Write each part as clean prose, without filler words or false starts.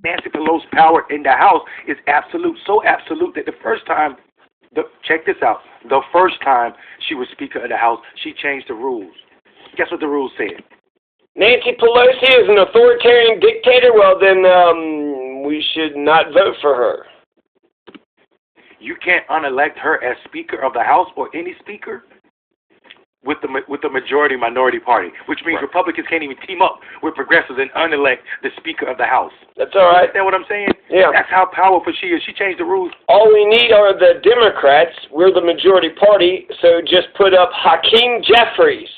Nancy Pelosi's power in the House is absolute, so absolute that the first time, check this out, the first time she was Speaker of the House, she changed the rules. Guess what the rules said? Nancy Pelosi is an authoritarian dictator. Well, then we should not vote for her. You can't unelect her as Speaker of the House or any speaker with the majority-minority party, which means right. Republicans can't even team up with progressives and unelect the Speaker of the House. That's all right. You understand what I'm saying? Yeah. That's how powerful she is. She changed the rules. All we need are the Democrats. We're the majority party, so just put up Hakeem Jeffries.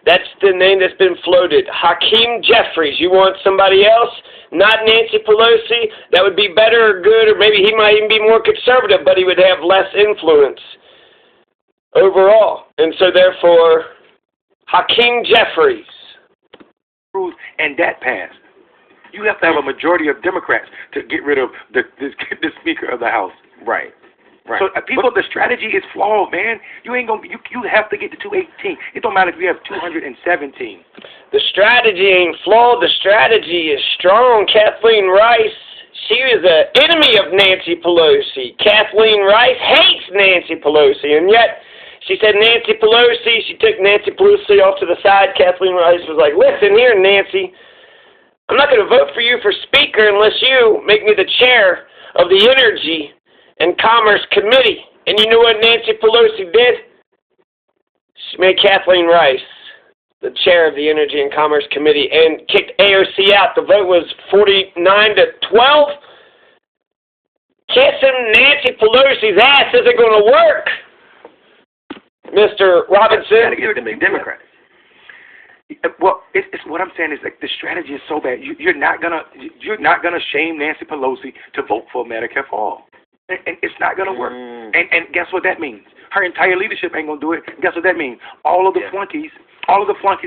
That's the name that's been floated. Hakeem Jeffries. You want somebody else? Not Nancy Pelosi? That would be better or good, or maybe he might even be more conservative, but he would have less influence overall. And so, therefore, Hakeem Jeffries. And that passed. You have to have a majority of Democrats to get rid of the Speaker of the House. Right. Right. So people, the strategy is flawed, man. You ain't gonna. You have to get to 218. It don't matter if you have 217. The strategy ain't flawed. The strategy is strong. Kathleen Rice, she was an enemy of Nancy Pelosi. Kathleen Rice hates Nancy Pelosi, and yet she said Nancy Pelosi. She took Nancy Pelosi off to the side. Kathleen Rice was like, "Listen here, Nancy. I'm not going to vote for you for Speaker unless you make me the chair of the Energy and Commerce Committee." And you know what Nancy Pelosi did? She made Kathleen Rice the chair of the Energy and Commerce Committee and kicked AOC out. The vote was 49-12. Kissing Nancy Pelosi's ass isn't going to work, Mr. Robinson. Give it to the Democrats. Well, it's what I'm saying is like the strategy is so bad. You're not gonna shame Nancy Pelosi to vote for Medicare for all. And it's not going to work. And guess what that means? Her entire leadership ain't going to do it. Guess what that means? All of the flunkies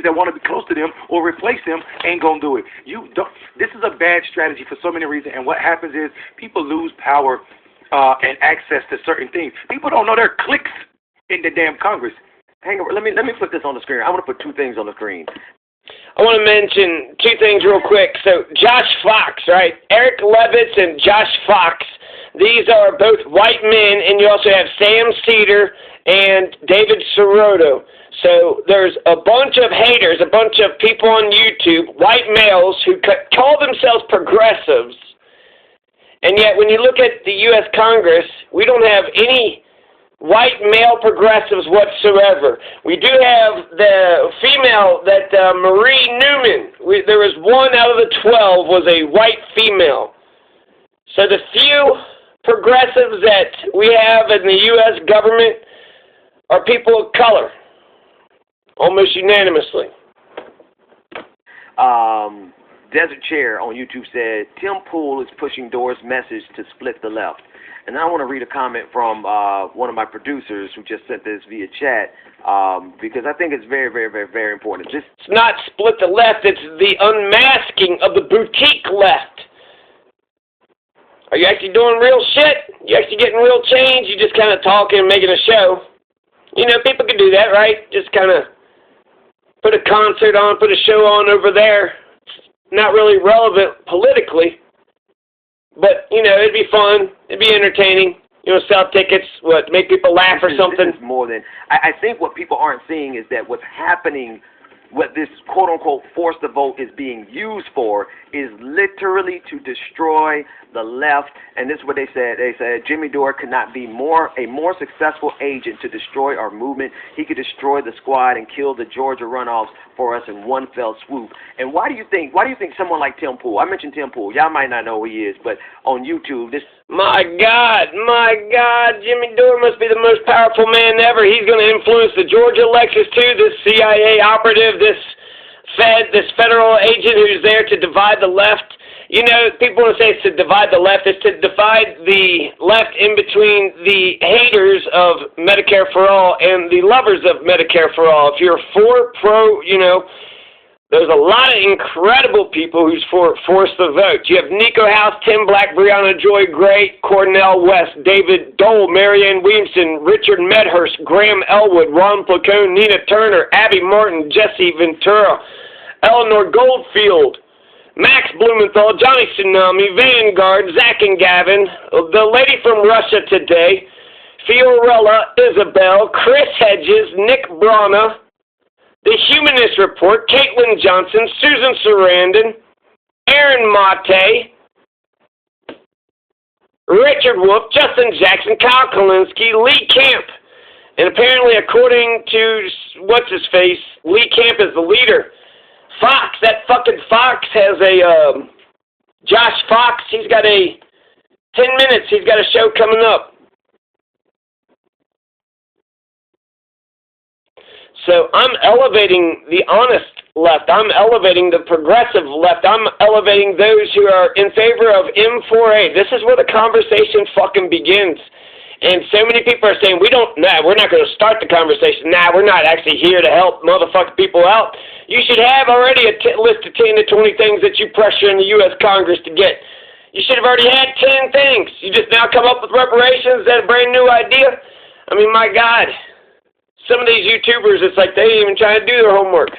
that want to be close to them or replace them ain't going to do it. This is a bad strategy for so many reasons. And what happens is people lose power and access to certain things. People don't know there are cliques in the damn Congress. Hang on. Let me put this on the screen. I want to put two things on the screen. I want to mention two things real quick. So Josh Fox, right? Eric Levitz and Josh Fox. These are both white men, and you also have Sam Cedar and David Sirotto. So there's a bunch of haters, a bunch of people on YouTube, white males, who call themselves progressives. And yet when you look at the U.S. Congress, we don't have any white male progressives whatsoever. We do have the female, that Marie Newman. There was 1 out of the 12 was a white female. So the few progressives that we have in the U.S. government are people of color, almost unanimously. Desert Chair on YouTube said, Tim Pool is pushing Dore's message to split the left. And I want to read a comment from one of my producers who just sent this via chat because I think it's very, very, very, very important. It's not split the left, it's the unmasking of the boutique left. Are you actually doing real shit? You actually getting real change? You just kind of talking and making a show. You know, people can do that, right? Just kind of put a concert on, put a show on over there. Not really relevant politically. But, you know, it'd be fun. It'd be entertaining. You know, sell tickets, make people laugh or something. This is more than... I think what people aren't seeing is that what's happening, what this quote-unquote force the vote is being used for, is literally to destroy the left. And this is what they said. They said Jimmy Dore could not be a more successful agent to destroy our movement. He could destroy the squad and kill the Georgia runoffs for us in one fell swoop. And why do you think someone like Tim Pool, I mentioned Tim Pool, y'all might not know who he is, but on YouTube, this... My God, Jimmy Dore must be the most powerful man ever. He's going to influence the Georgia elections too, this CIA operative, this federal agent who's there to divide the left. You know, people want to say it's to divide the left. It's to divide the left in between the haters of Medicare for All and the lovers of Medicare for All. If you're pro, you know, there's a lot of incredible people who's force the vote. You have Nico House, Tim Black, Breonna Joy Gray, Cornel West, David Dole, Marianne Williamson, Richard Medhurst, Graham Elwood, Ron Placone, Nina Turner, Abby Martin, Jesse Ventura, Eleanor Goldfield, Max Blumenthal, Johnny Tsunami, Vanguard, Zach and Gavin, the lady from Russia today, Fiorella, Isabel, Chris Hedges, Nick Brana, The Humanist Report, Caitlin Johnson, Susan Sarandon, Aaron Mate, Richard Wolf, Justin Jackson, Kyle Kalinsky, Lee Camp. And apparently, according to what's-his-face, Lee Camp is the leader. Fox, that fucking Fox has a, Josh Fox, he's got 10 minutes, he's got a show coming up. So I'm elevating the honest left. I'm elevating the progressive left. I'm elevating those who are in favor of M4A. This is where the conversation fucking begins. And so many people are saying, we're not going to start the conversation. We're not actually here to help motherfucking people out. You should have already a list of 10 to 20 things that you pressure in the U.S. Congress to get. You should have already had 10 things. You just now come up with reparations. Is that a brand new idea? I mean, my God. Some of these YouTubers, it's like they ain't even trying to do their homework.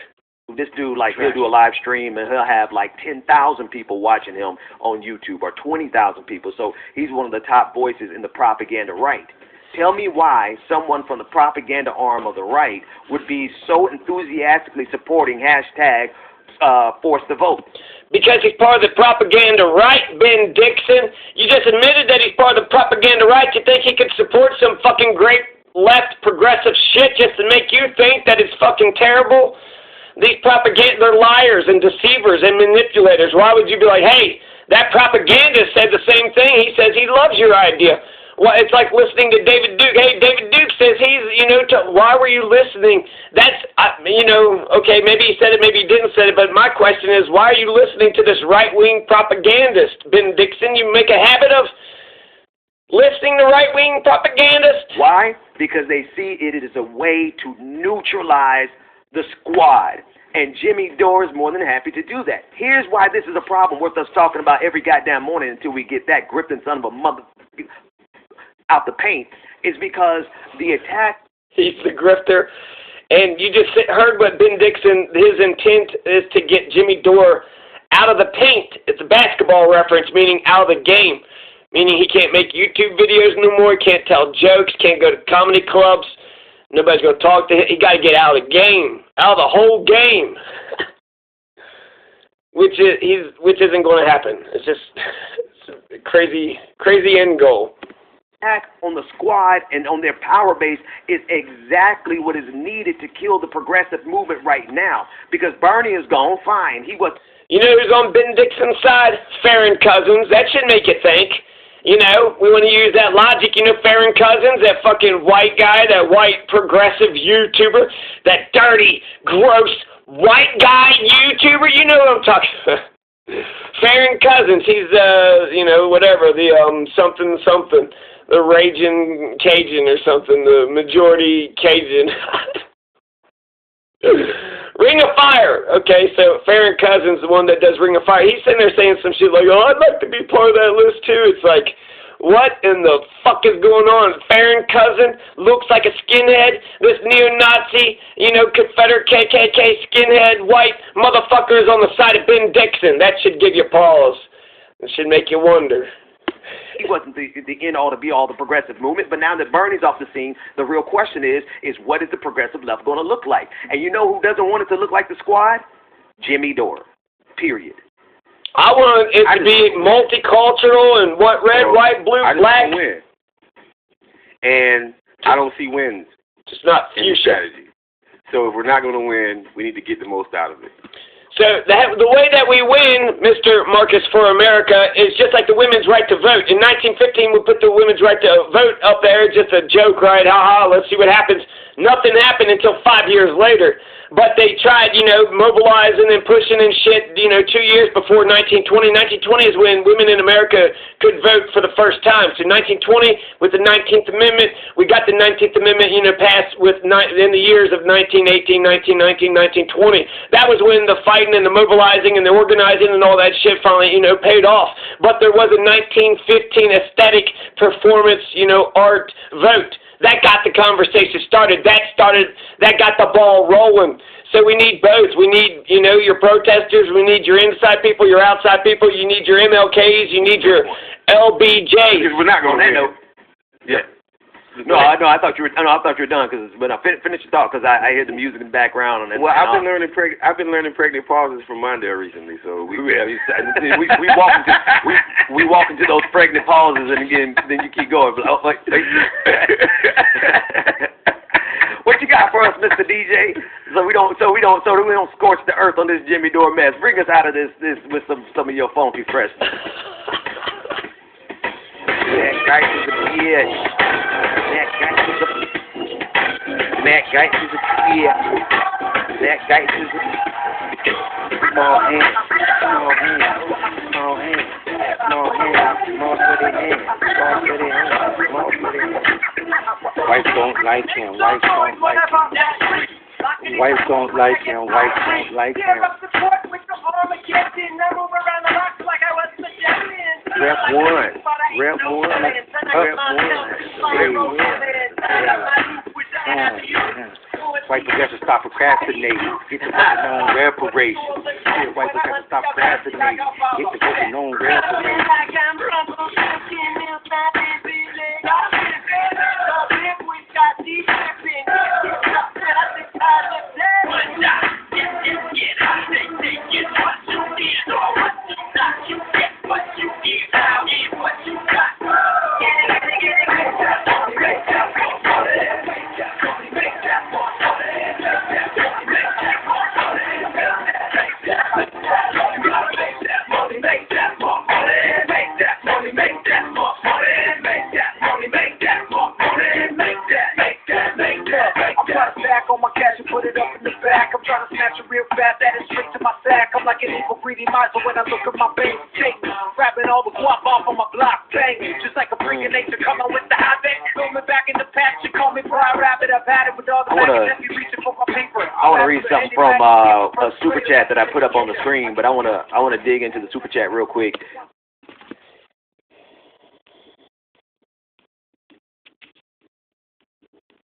This dude, like, he'll do a live stream, and he'll have, like, 10,000 people watching him on YouTube, or 20,000 people. So he's one of the top voices in the propaganda right. Tell me why someone from the propaganda arm of the right would be so enthusiastically supporting hashtag force the vote. Because he's part of the propaganda right, Ben Dixon. You just admitted that he's part of the propaganda right. You think he could support some fucking great left progressive shit just to make you think that it's fucking terrible? These propaganda, they're liars and deceivers and manipulators. Why would you be like, hey, that propagandist said the same thing. He says he loves your idea. Well, it's like listening to David Duke. Hey, David Duke says he's, why were you listening? That's, okay, maybe he said it, maybe he didn't say it, but my question is, why are you listening to this right-wing propagandist, Ben Dixon? You make a habit of listening to right-wing propagandists? Why? Because they see it as a way to neutralize the squad. And Jimmy Dore is more than happy to do that. Here's why this is a problem worth us talking about every goddamn morning until we get that Griffin son of a mother out the paint, is because the attack... He's the grifter. And you just heard what Ben Dixon, his intent is to get Jimmy Dore out of the paint. It's a basketball reference, meaning out of the game. Meaning he can't make YouTube videos no more, he can't tell jokes, can't go to comedy clubs. Nobody's going to talk to him. He got to get out of the game, out of the whole game, which isn't going to happen. It's just a crazy end goal. Attack on the squad and on their power base is exactly what is needed to kill the progressive movement right now. Because Bernie is gone, fine. He was. You know who's on Ben Dixon's side? Farron Cousins. That should make you think. We want to use that logic. Farron Cousins, that fucking white guy, that white progressive YouTuber, that dirty, gross, white guy YouTuber, you know what I'm talking about. Farron Cousins, he's, whatever, the, something, the Raging Cajun or something, the majority Cajun. Ring of Fire. Okay, so Farron Cousins, the one that does Ring of Fire, he's sitting there saying some shit like, I'd like to be part of that list too. It's like, what in the fuck is going on? Farron Cousins looks like a skinhead. This neo-Nazi, Confederate KKK skinhead white motherfucker is on the side of Ben Dixon. That should give you pause. It should make you wonder. He wasn't the end-all to be-all the progressive movement, but now that Bernie's off the scene, the real question is what is the progressive left going to look like? And you know who doesn't want it to look like the squad? Jimmy Dore. Period. I want it to be multicultural and red, white, blue, black. I just want to win. And I don't see wins. Just not fuchsia. Strategy. So if we're not going to win, we need to get the most out of it. So the way that we win, Mr. Marcus for America, is just like the women's right to vote. In 1915, we put the women's right to vote up there. Just a joke, right? Ha ha, let's see what happens. Nothing happened until 5 years later. But they tried, mobilizing and pushing and shit, 2 years before 1920. 1920 is when women in America could vote for the first time. So 1920, with the 19th Amendment, we got the 19th Amendment, passed in the years of 1918, 1919, 1920. That was when the fighting and the mobilizing and the organizing and all that shit finally, paid off. But there was a 1915 aesthetic performance, art vote. that got the conversation started. That got the ball rolling. So we need both. We need, your protesters. We need your inside people, your outside people. You need your MLKs. You need your LBJs. Because we're not going to know. Yeah. No, I thought you were done because when I finish your thought because I hear the music in the background and well, I've been learning pregnant pauses from Mondale recently, so we walk into those pregnant pauses and then you keep going. What you got for us, Mr. DJ? So we don't scorch the earth on this Jimmy Dore mess. Bring us out of this with some of your funky freshness. Matt Geist is a kid. Matt Geist is a kid. Matt Geist is a small hand, small hand, small hand, small hand, small footy hand, small footy hand, small footy hand. Wife don't like him, wife don't like him. Wife don't like him, wife don't like him. Rep 1, Rep 1, Rep 1. White people have to stop procrastinating. Get to working on reparation. White people have to stop procrastinating. Get to working on reparation. Like an evil greedy miser when I look at my bank statement, grabbing all the guap off on my block, banging, just like a freak of nature coming with the high bank, filming back in the patch, you call me Brian Rabbit, I've had it with all the magazines, reaching for my paper. I want to read something from a super chat that I put up on the screen, but I want to dig into the super chat real quick.